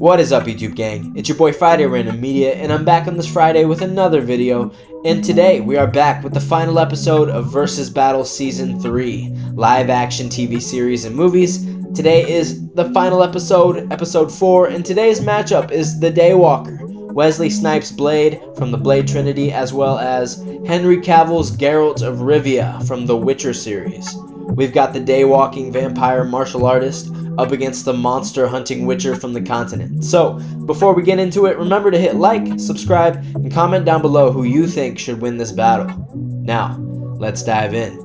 What is up, YouTube gang? It's your boy FridayRandommedia, and I'm back on this Friday with another video. And today we are back with the final episode of Versus Battle Season 3, live action TV series and movies. Today is the final episode, episode 4, and today's matchup is the Daywalker, Wesley Snipes' Blade from the Blade Trinity, as well as Henry Cavill's Geralt of Rivia from the Witcher series. We've got the daywalking vampire martial artist up against the monster hunting witcher from the continent. So, before we get into it, remember to hit like, subscribe, and comment down below who you think should win this battle. Now, let's dive in.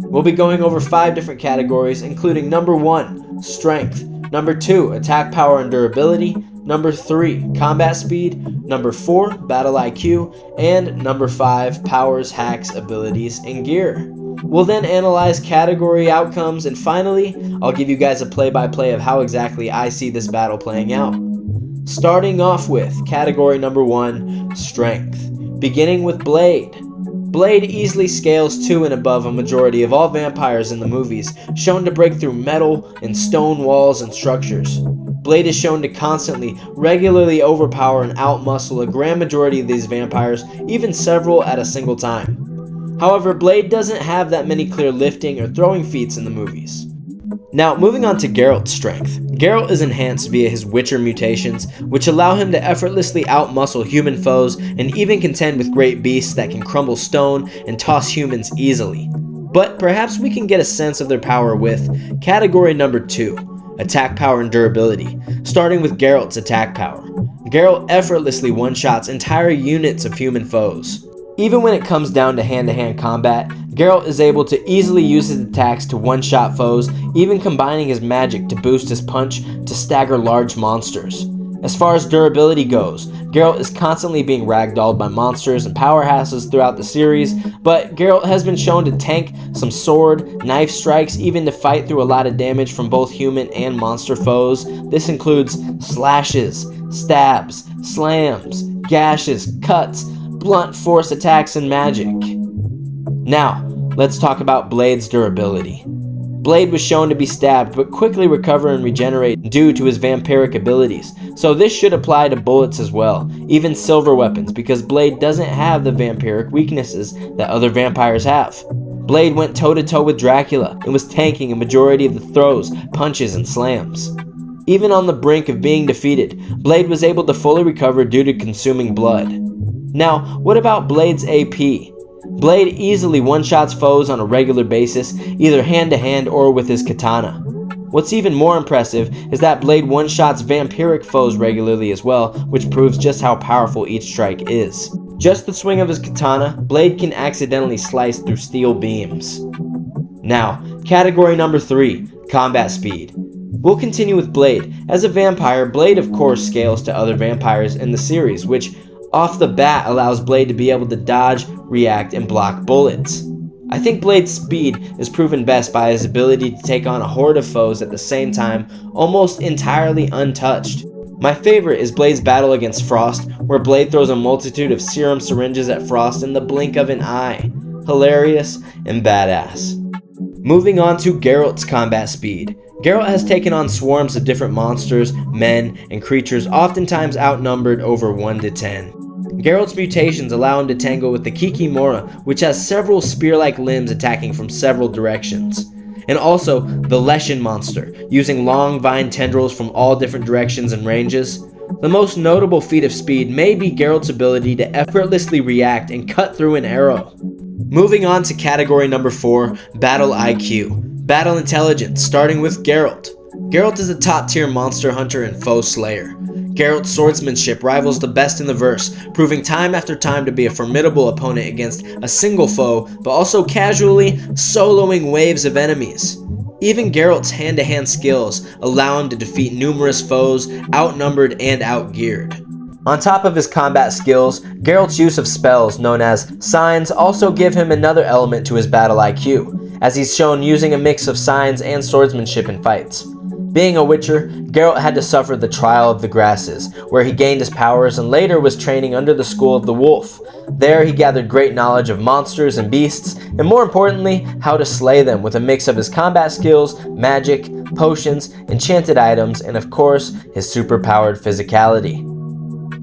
We'll be going over 5 different categories, including number 1, strength, number 2, attack power and durability, number 3, combat speed, number 4, battle IQ, and number 5, powers, hacks, abilities, and gear. We'll then analyze category outcomes, and finally, I'll give you guys a play-by-play of how exactly I see this battle playing out. Starting off with category number 1, strength. Beginning with Blade. Blade easily scales to and above a majority of all vampires in the movies, shown to break through metal and stone walls and structures. Blade is shown to constantly, regularly overpower and outmuscle a grand majority of these vampires, even several at a single time. However, Blade doesn't have that many clear lifting or throwing feats in the movies. Now, moving on to Geralt's strength. Geralt is enhanced via his Witcher mutations, which allow him to effortlessly outmuscle human foes and even contend with great beasts that can crumble stone and toss humans easily. But perhaps we can get a sense of their power with category number 2, attack power and durability, starting with Geralt's attack power. Geralt effortlessly one-shots entire units of human foes. Even when it comes down to hand-to-hand combat, Geralt is able to easily use his attacks to one-shot foes, even combining his magic to boost his punch to stagger large monsters. As far as durability goes, Geralt is constantly being ragdolled by monsters and powerhouses throughout the series, but Geralt has been shown to tank some sword, knife strikes, even to fight through a lot of damage from both human and monster foes. This includes slashes, stabs, slams, gashes, cuts, blunt force attacks, and magic. Now, let's talk about Blade's durability. Blade was shown to be stabbed but quickly recover and regenerate due to his vampiric abilities, so this should apply to bullets as well, even silver weapons, because Blade doesn't have the vampiric weaknesses that other vampires have. Blade went toe-to-toe with Dracula and was tanking a majority of the throws, punches, and slams. Even on the brink of being defeated, Blade was able to fully recover due to consuming blood. Now, what about Blade's AP? Blade easily one-shots foes on a regular basis, either hand-to-hand or with his katana. What's even more impressive is that Blade one-shots vampiric foes regularly as well, which proves just how powerful each strike is. Just the swing of his katana, Blade can accidentally slice through steel beams. Now, category number 3, combat speed. We'll continue with Blade. As a vampire, Blade of course scales to other vampires in the series, which off the bat allows Blade to be able to dodge, react, and block bullets. I think Blade's speed is proven best by his ability to take on a horde of foes at the same time, almost entirely untouched. My favorite is Blade's battle against Frost, where Blade throws a multitude of serum syringes at Frost in the blink of an eye. Hilarious and badass. Moving on to Geralt's combat speed. Geralt has taken on swarms of different monsters, men, and creatures, oftentimes outnumbered over 1 to 10. Geralt's mutations allow him to tangle with the Kikimora, which has several spear-like limbs attacking from several directions. And also, the Leshen monster, using long vine tendrils from all different directions and ranges. The most notable feat of speed may be Geralt's ability to effortlessly react and cut through an arrow. Moving on to category number 4, Battle IQ. Battle Intelligence, starting with Geralt. Geralt is a top-tier monster hunter and foe slayer. Geralt's swordsmanship rivals the best in the verse, proving time after time to be a formidable opponent against a single foe, but also casually soloing waves of enemies. Even Geralt's hand-to-hand skills allow him to defeat numerous foes, outnumbered and outgeared. On top of his combat skills, Geralt's use of spells known as signs also give him another element to his battle IQ, as he's shown using a mix of signs and swordsmanship in fights. Being a Witcher, Geralt had to suffer the Trial of the Grasses, where he gained his powers and later was training under the School of the Wolf. There he gathered great knowledge of monsters and beasts, and more importantly, how to slay them with a mix of his combat skills, magic, potions, enchanted items, and of course, his superpowered physicality.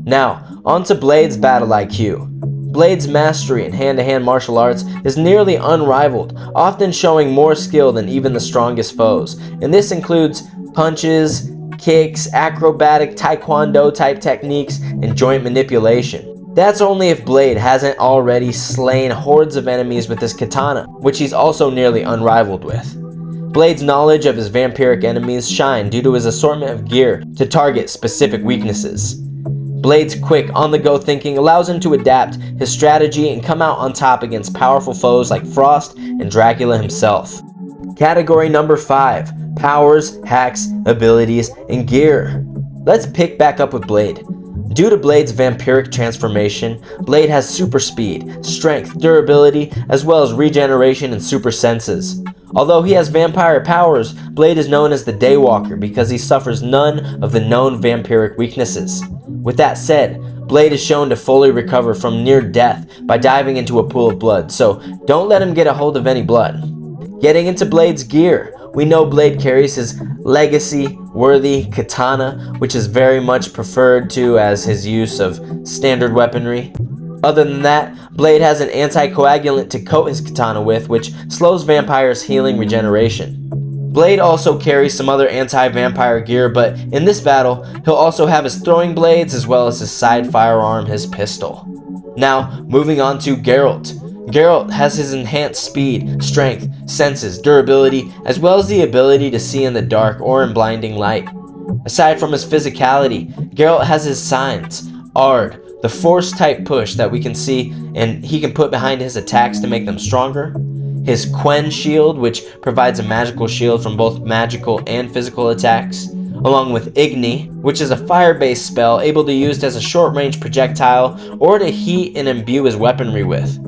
Now, on to Blade's battle IQ. Blade's mastery in hand-to-hand martial arts is nearly unrivaled, often showing more skill than even the strongest foes, and this includes punches, kicks, acrobatic taekwondo type techniques, and joint manipulation. That's only if Blade hasn't already slain hordes of enemies with his katana, which he's also nearly unrivaled with. Blade's knowledge of his vampiric enemies shine due to his assortment of gear to target specific weaknesses. Blade's quick, on-the-go thinking allows him to adapt his strategy and come out on top against powerful foes like Frost and Dracula himself. Category number 5. Powers, hacks, abilities, and gear. Let's pick back up with Blade. Due to Blade's vampiric transformation, Blade has super speed, strength, durability, as well as regeneration and super senses. Although he has vampire powers, Blade is known as the Daywalker because he suffers none of the known vampiric weaknesses. With that said, Blade is shown to fully recover from near death by diving into a pool of blood, so don't let him get a hold of any blood. Getting into Blade's gear, we know Blade carries his legacy-worthy katana, which is very much preferred to as his use of standard weaponry. Other than that, Blade has an anticoagulant to coat his katana with, which slows vampires' healing regeneration. Blade also carries some other anti-vampire gear, but in this battle, he'll also have his throwing blades as well as his side firearm, his pistol. Now, moving on to Geralt. Geralt has his enhanced speed, strength, senses, durability, as well as the ability to see in the dark or in blinding light. Aside from his physicality, Geralt has his signs, Ard, the force type push that we can see and he can put behind his attacks to make them stronger, his Quen shield, which provides a magical shield from both magical and physical attacks, along with Igni, which is a fire-based spell able to be used as a short-range projectile or to heat and imbue his weaponry with.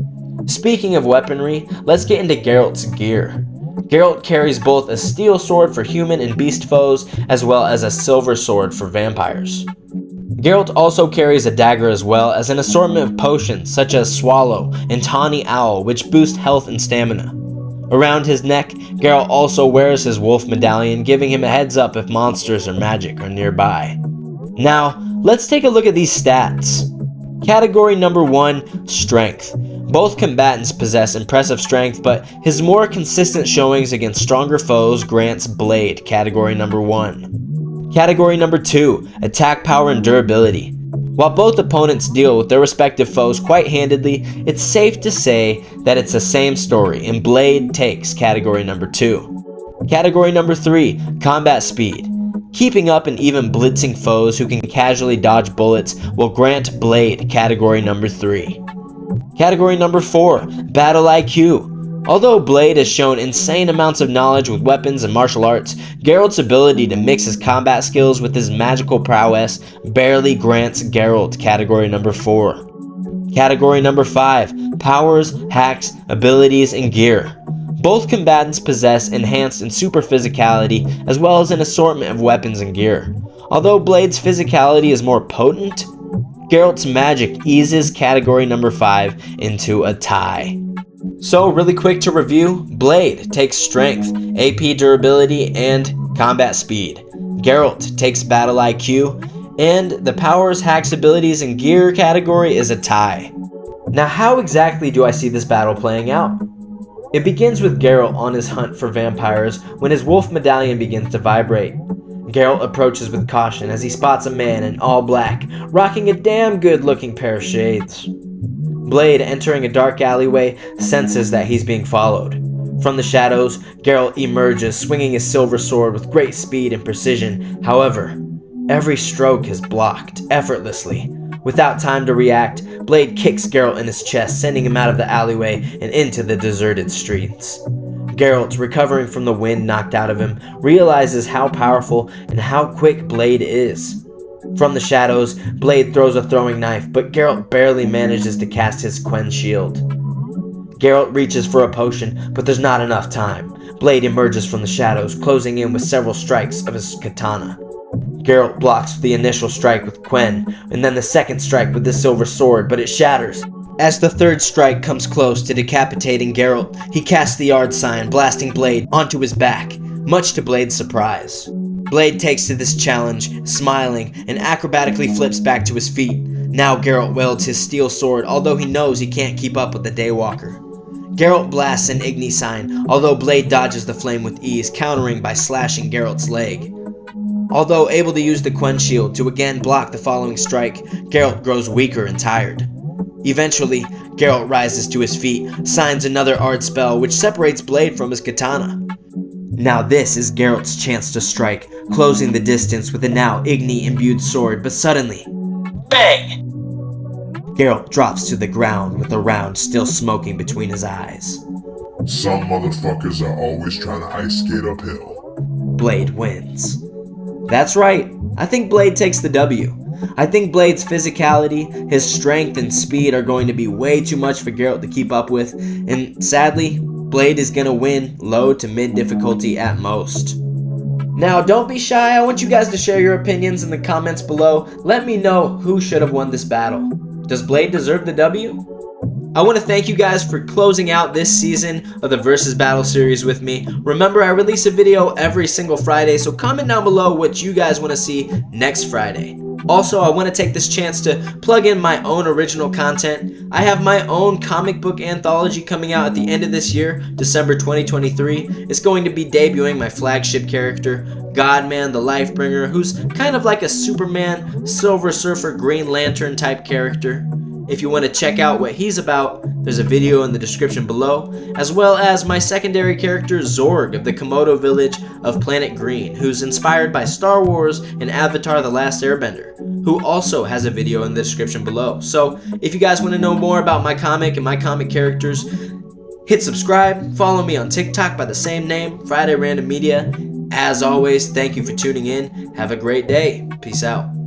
Speaking of weaponry, let's get into Geralt's gear. Geralt carries both a steel sword for human and beast foes, as well as a silver sword for vampires. Geralt also carries a dagger as well as an assortment of potions such as Swallow and Tawny Owl, which boost health and stamina. Around his neck, Geralt also wears his wolf medallion, giving him a heads up if monsters or magic are nearby. Now, let's take a look at these stats. Category number 1, Strength. Both combatants possess impressive strength, but his more consistent showings against stronger foes grants Blade category number 1. Category number 2, Attack Power and Durability. While both opponents deal with their respective foes quite handedly, it's safe to say that it's the same story, and Blade takes category number 2. Category number 3, Combat Speed. Keeping up and even blitzing foes who can casually dodge bullets will grant Blade category number 3. Category number 4, Battle IQ. Although Blade has shown insane amounts of knowledge with weapons and martial arts, Geralt's ability to mix his combat skills with his magical prowess barely grants Geralt category number 4. Category number 5, Powers, Hacks, Abilities, and Gear. Both combatants possess enhanced and super physicality, as well as an assortment of weapons and gear. Although Blade's physicality is more potent, Geralt's magic eases category number 5 into a tie. So really quick to review, Blade takes strength, AP durability, and combat speed. Geralt takes battle IQ, and the powers, hacks, abilities, and gear category is a tie. Now how exactly do I see this battle playing out? It begins with Geralt on his hunt for vampires when his wolf medallion begins to vibrate. Geralt approaches with caution as he spots a man in all black, rocking a damn good looking pair of shades. Blade, entering a dark alleyway, senses that he's being followed. From the shadows, Geralt emerges, swinging his silver sword with great speed and precision. However, every stroke is blocked effortlessly. Without time to react, Blade kicks Geralt in his chest, sending him out of the alleyway and into the deserted streets. Geralt, recovering from the wind knocked out of him, realizes how powerful and how quick Blade is. From the shadows, Blade throws a throwing knife, but Geralt barely manages to cast his Quen shield. Geralt reaches for a potion, but there's not enough time. Blade emerges from the shadows, closing in with several strikes of his katana. Geralt blocks the initial strike with Quen, and then the second strike with the silver sword, but it shatters. As the third strike comes close to decapitating Geralt, he casts the Ard sign, blasting Blade onto his back. much to Blade's surprise. Blade takes to this challenge, smiling, and acrobatically flips back to his feet. Now Geralt wields his steel sword, although he knows he can't keep up with the Daywalker. Geralt blasts an Igni sign, although Blade dodges the flame with ease, countering by slashing Geralt's leg. Although able to use the Quen shield to again block the following strike, Geralt grows weaker and tired. Eventually, Geralt rises to his feet, signs another Ard spell which separates Blade from his katana. Now this is Geralt's chance to strike, closing the distance with a now Igni-imbued sword, but suddenly, bang! Geralt drops to the ground with the round still smoking between his eyes. Some motherfuckers are always trying to ice skate uphill. Blade wins. That's right, I think Blade takes the W. I think Blade's physicality, his strength, and speed are going to be way too much for Geralt to keep up with, and sadly, Blade is going to win low to mid difficulty at most. Now, don't be shy, I want you guys to share your opinions in the comments below. Let me know who should have won this battle. Does Blade deserve the W? I want to thank you guys for closing out this season of the Versus Battle series with me. Remember, I release a video every single Friday, so comment down below what you guys want to see next Friday. Also, I want to take this chance to plug in my own original content. I have my own comic book anthology coming out at the end of this year, December 2023. It's going to be debuting my flagship character, Godman the Lifebringer, who's kind of like a Superman, Silver Surfer, Green Lantern type character. If you want to check out what he's about, there's a video in the description below, as well as my secondary character Xorg of the Komodo village of Planet Green, who's inspired by Star Wars and Avatar: The Last Airbender, who also has a video in the description below. So if you guys want to know more about my comic and my comic characters, hit subscribe, follow me on TikTok by the same name, FridayRandommedia. As always, thank you for tuning in. Have a great day. Peace out.